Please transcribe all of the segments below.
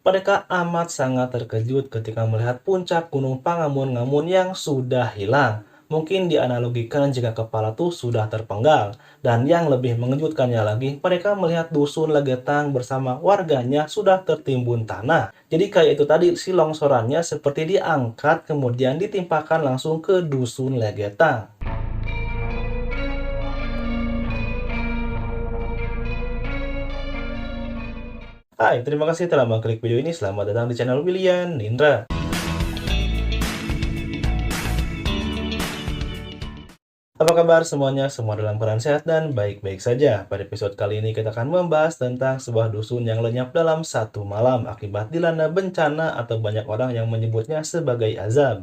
Mereka amat sangat terkejut ketika melihat puncak Gunung Pangamun-Ngamun yang sudah hilang. Mungkin dianalogikan jika kepala tuh sudah terpenggal. Dan yang lebih mengejutkannya lagi, mereka melihat dusun Legetang bersama warganya sudah tertimbun tanah. Jadi kayak itu tadi, si longsorannya seperti diangkat kemudian ditimpakan langsung ke dusun Legetang. Hai, terima kasih telah mengklik video ini. Selamat datang di channel William Nindra. Apa kabar semuanya? Semua dalam keadaan sehat dan baik-baik saja. Pada episode kali ini kita akan membahas tentang sebuah dusun yang lenyap dalam satu malam akibat dilanda bencana atau banyak orang yang menyebutnya sebagai azab.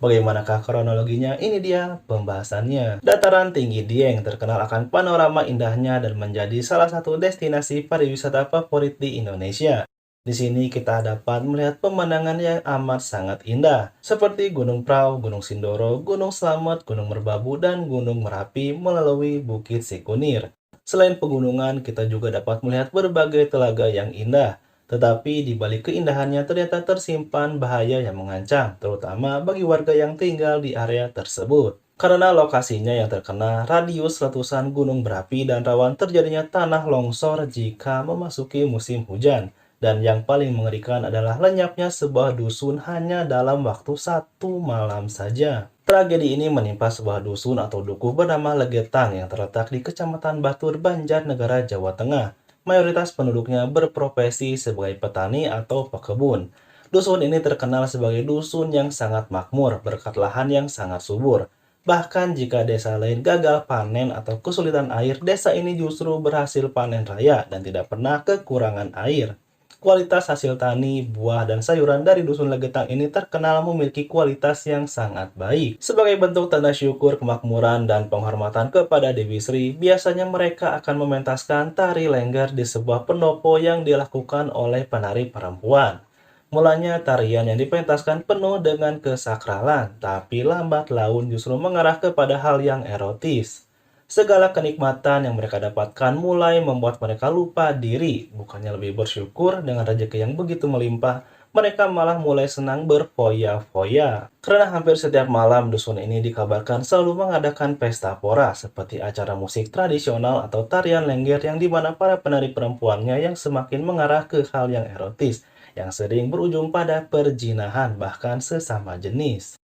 Bagaimanakah kronologinya? Ini dia pembahasannya. Dataran tinggi Dieng terkenal akan panorama indahnya dan menjadi salah satu destinasi pariwisata favorit di Indonesia. Di sini kita dapat melihat pemandangan yang amat sangat indah, seperti Gunung Prau, Gunung Sindoro, Gunung Slamet, Gunung Merbabu, dan Gunung Merapi melalui Bukit Sikunir. Selain pegunungan, kita juga dapat melihat berbagai telaga yang indah. Tetapi di balik keindahannya ternyata tersimpan bahaya yang mengancam, terutama bagi warga yang tinggal di area tersebut. Karena lokasinya yang terkena radius letusan gunung berapi dan rawan terjadinya tanah longsor jika memasuki musim hujan. Dan yang paling mengerikan adalah lenyapnya sebuah dusun hanya dalam waktu satu malam saja. Tragedi ini menimpa sebuah dusun atau dukuh bernama Legetang yang terletak di Kecamatan Batur, Banjarnegara, Jawa Tengah. Mayoritas penduduknya berprofesi sebagai petani atau pekebun. Dusun ini terkenal sebagai dusun yang sangat makmur berkat lahan yang sangat subur. Bahkan jika desa lain gagal panen atau kesulitan air, desa ini justru berhasil panen raya dan tidak pernah kekurangan air. Kualitas hasil tani, buah, dan sayuran dari Dusun Legetang ini terkenal memiliki kualitas yang sangat baik. Sebagai bentuk tanda syukur, kemakmuran, dan penghormatan kepada Dewi Sri, biasanya mereka akan mementaskan tari lengger di sebuah pendopo yang dilakukan oleh penari perempuan. Mulanya tarian yang dipentaskan penuh dengan kesakralan, tapi lambat laun justru mengarah kepada hal yang erotis. Segala kenikmatan yang mereka dapatkan mulai membuat mereka lupa diri. Bukannya lebih bersyukur dengan rezeki yang begitu melimpah, mereka malah mulai senang berfoya-foya. Karena hampir setiap malam dusun ini dikabarkan selalu mengadakan pesta pora, seperti acara musik tradisional atau tarian lengger yang dimana para penari perempuannya yang semakin mengarah ke hal yang erotis, yang sering berujung pada perzinahan bahkan sesama jenis.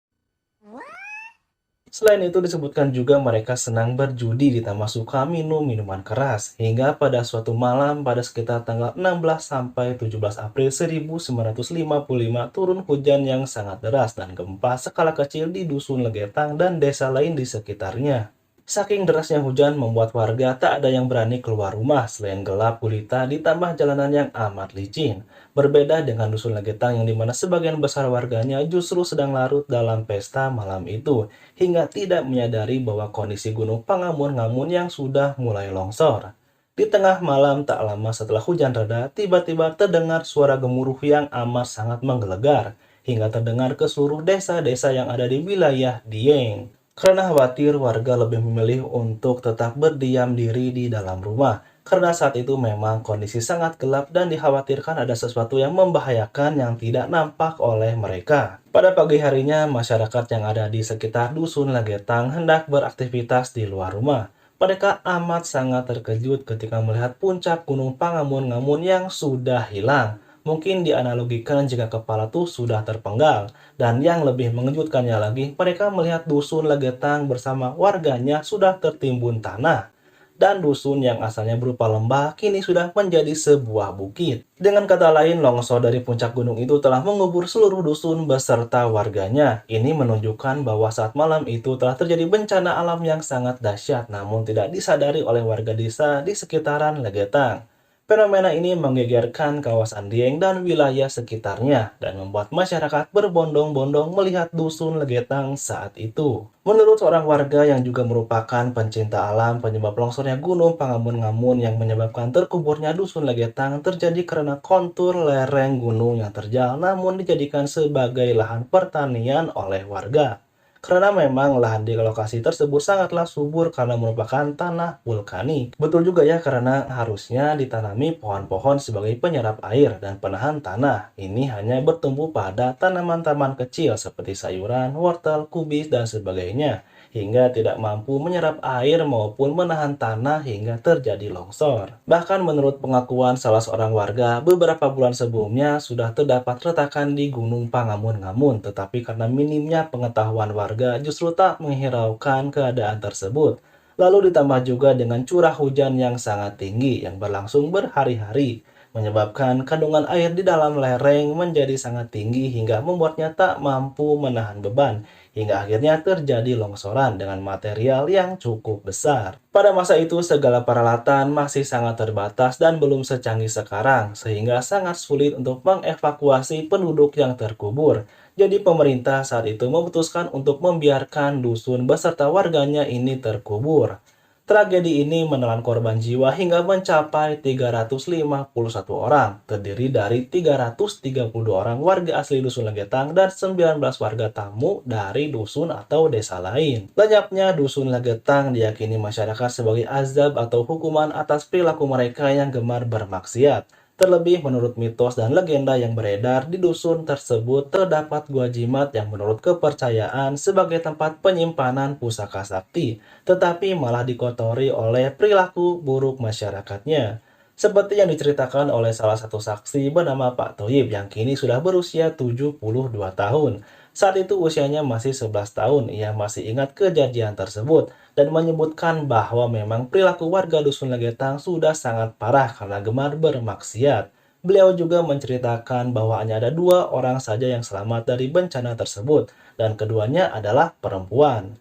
Selain itu disebutkan juga mereka senang berjudi ditambah suka minum minuman keras. Hingga pada suatu malam pada sekitar tanggal 16 sampai 17 April 1955 turun hujan yang sangat deras dan gempa skala kecil di Dusun Legetang dan desa lain di sekitarnya. Saking derasnya hujan membuat warga tak ada yang berani keluar rumah selain gelap gulita ditambah jalanan yang amat licin. Berbeda dengan Dusun Legetang yang dimana sebagian besar warganya justru sedang larut dalam pesta malam itu hingga tidak menyadari bahwa kondisi Gunung Pangamun-Ngamun yang sudah mulai longsor. Di tengah malam tak lama setelah hujan reda, tiba-tiba terdengar suara gemuruh yang amat sangat menggelegar hingga terdengar ke seluruh desa-desa yang ada di wilayah Dieng. Karena khawatir, warga lebih memilih untuk tetap berdiam diri di dalam rumah. Karena saat itu memang kondisi sangat gelap dan dikhawatirkan ada sesuatu yang membahayakan yang tidak nampak oleh mereka. Pada pagi harinya, masyarakat yang ada di sekitar Dusun Legetang hendak beraktivitas di luar rumah. Mereka amat sangat terkejut ketika melihat puncak Gunung Pangamun-Ngamun yang sudah hilang. Mungkin dianalogikan jika kepala tuh sudah terpenggal. Dan yang lebih mengejutkannya lagi, mereka melihat dusun Legetang bersama warganya sudah tertimbun tanah. Dan dusun yang asalnya berupa lembah kini sudah menjadi sebuah bukit. Dengan kata lain, longsor dari puncak gunung itu telah mengubur seluruh dusun beserta warganya. Ini menunjukkan bahwa saat malam itu telah terjadi bencana alam yang sangat dahsyat namun tidak disadari oleh warga desa di sekitaran Legetang. Fenomena ini menggegerkan kawasan Dieng dan wilayah sekitarnya dan membuat masyarakat berbondong-bondong melihat dusun Legetang saat itu. Menurut seorang warga yang juga merupakan pencinta alam, penyebab longsornya Gunung Pangamun-Ngamun yang menyebabkan terkuburnya dusun Legetang terjadi karena kontur lereng gunung yang terjal namun dijadikan sebagai lahan pertanian oleh warga. Karena memang lahan di lokasi tersebut sangatlah subur karena merupakan tanah vulkanik. Betul juga ya, karena harusnya ditanami pohon-pohon sebagai penyerap air dan penahan tanah. Ini hanya bertumbuh pada tanaman-tanaman kecil seperti sayuran, wortel, kubis, dan sebagainya, hingga tidak mampu menyerap air maupun menahan tanah hingga terjadi longsor. Bahkan menurut pengakuan salah seorang warga, beberapa bulan sebelumnya sudah terdapat retakan di Gunung Pangamun-Ngamun, tetapi karena minimnya pengetahuan warga justru tak menghiraukan keadaan tersebut. Lalu ditambah juga dengan curah hujan yang sangat tinggi yang berlangsung berhari-hari, menyebabkan kandungan air di dalam lereng menjadi sangat tinggi hingga membuatnya tak mampu menahan beban, hingga akhirnya terjadi longsoran dengan material yang cukup besar. Pada masa itu, segala peralatan masih sangat terbatas dan belum secanggih sekarang, sehingga sangat sulit untuk mengevakuasi penduduk yang terkubur. Jadi pemerintah saat itu memutuskan untuk membiarkan dusun beserta warganya ini terkubur. Tragedi ini menelan korban jiwa hingga mencapai 351 orang, terdiri dari 332 orang warga asli Dusun Legetang dan 19 warga tamu dari dusun atau desa lain. Lenyapnya Dusun Legetang diyakini masyarakat sebagai azab atau hukuman atas perilaku mereka yang gemar bermaksiat. Terlebih menurut mitos dan legenda yang beredar di dusun tersebut terdapat gua jimat yang menurut kepercayaan sebagai tempat penyimpanan pusaka sakti, tetapi malah dikotori oleh perilaku buruk masyarakatnya. Seperti yang diceritakan oleh salah satu saksi bernama Pak Toyib yang kini sudah berusia 72 tahun. Saat itu usianya masih 11 tahun, ia masih ingat kejadian tersebut dan menyebutkan bahwa memang perilaku warga Dusun Legetang sudah sangat parah karena gemar bermaksiat. Beliau juga menceritakan bahwa hanya ada 2 orang saja yang selamat dari bencana tersebut, dan keduanya adalah perempuan.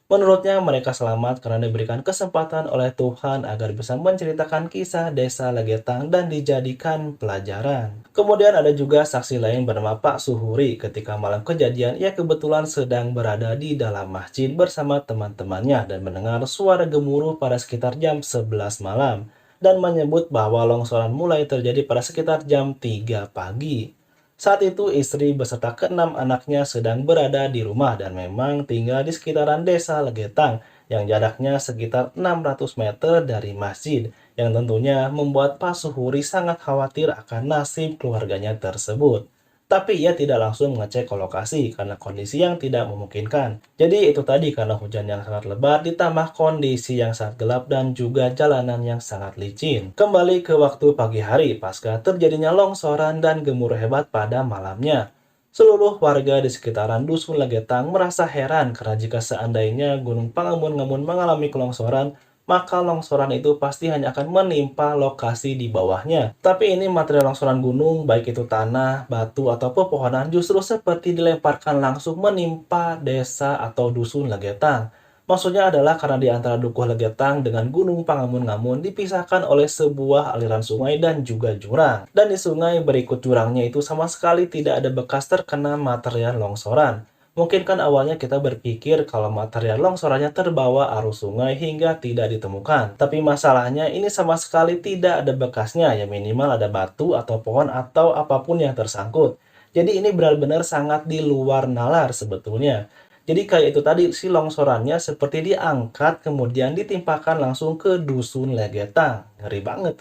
Menurutnya mereka selamat karena diberikan kesempatan oleh Tuhan agar bisa menceritakan kisah desa Legetang dan dijadikan pelajaran. Kemudian ada juga saksi lain bernama Pak Suhuri. Ketika malam kejadian, ia kebetulan sedang berada di dalam masjid bersama teman-temannya dan mendengar suara gemuruh pada sekitar jam 11 malam dan menyebut bahwa longsoran mulai terjadi pada sekitar jam 3 pagi. Saat itu istri beserta keenam anaknya sedang berada di rumah dan memang tinggal di sekitaran desa Legetang yang jaraknya sekitar 600 meter dari masjid, yang tentunya membuat Pak Suhuri sangat khawatir akan nasib keluarganya tersebut. Tapi ia tidak langsung mengecek ke lokasi karena kondisi yang tidak memungkinkan. Jadi itu tadi, karena hujan yang sangat lebat ditambah kondisi yang sangat gelap dan juga jalanan yang sangat licin. Kembali ke waktu pagi hari pasca terjadinya longsoran dan gemuruh hebat pada malamnya. Seluruh warga di sekitaran Dusun Legetang merasa heran karena jika seandainya Gunung Pangamun-Ngamun mengalami kelongsoran, maka longsoran itu pasti hanya akan menimpa lokasi di bawahnya. Tapi ini material longsoran gunung, baik itu tanah, batu, atau pepohonan, justru seperti dilemparkan langsung menimpa desa atau dusun Legetang. Maksudnya adalah karena di antara Dukuh Legetang dengan Gunung Pangamun-Ngamun dipisahkan oleh sebuah aliran sungai dan juga jurang. Dan di sungai berikut jurangnya itu sama sekali tidak ada bekas terkena material longsoran. Mungkin kan awalnya kita berpikir kalau material longsorannya terbawa arus sungai hingga tidak ditemukan. Tapi masalahnya ini sama sekali tidak ada bekasnya, ya minimal ada batu atau pohon atau apapun yang tersangkut. Jadi ini benar-benar sangat di luar nalar sebetulnya. Jadi kayak itu tadi, si longsorannya seperti diangkat kemudian ditimpakan langsung ke dusun Legetang. Ngeri banget,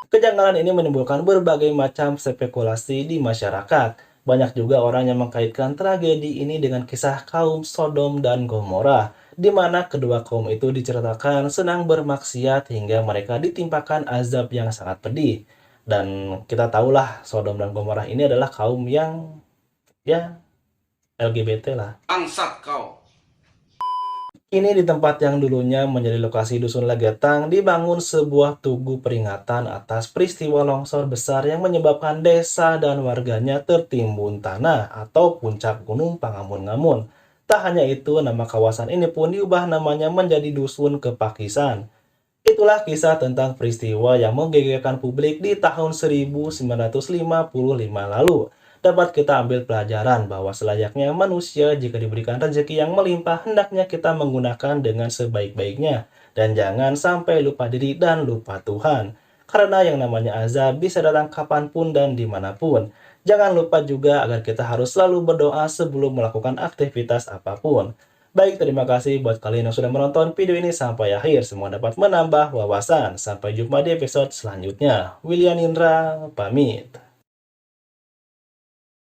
Kejanggalan ini menimbulkan berbagai macam spekulasi di masyarakat. Banyak juga orang yang mengkaitkan tragedi ini dengan kisah kaum Sodom dan Gomora, di mana kedua kaum itu diceritakan senang bermaksiat hingga mereka ditimpakan azab yang sangat pedih. Dan kita tahulah Sodom dan Gomora ini adalah kaum yang ya LGBT lah. Bangsat kau. Kini di tempat yang dulunya menjadi lokasi Dusun Legetang dibangun sebuah tugu peringatan atas peristiwa longsor besar yang menyebabkan desa dan warganya tertimbun tanah atau puncak Gunung Pangamun-Ngamun. Tak hanya itu, nama kawasan ini pun diubah namanya menjadi Dusun Kepakisan. Itulah kisah tentang peristiwa yang menggegerkan publik di tahun 1955 lalu. Dapat kita ambil pelajaran bahwa selayaknya manusia jika diberikan rezeki yang melimpah, hendaknya kita menggunakan dengan sebaik-baiknya. Dan jangan sampai lupa diri dan lupa Tuhan. Karena yang namanya azab bisa datang kapanpun dan dimanapun. Jangan lupa juga agar kita harus selalu berdoa sebelum melakukan aktivitas apapun. Baik, terima kasih buat kalian yang sudah menonton video ini sampai akhir. Semoga dapat menambah wawasan. Sampai jumpa di episode selanjutnya. William Indra, pamit.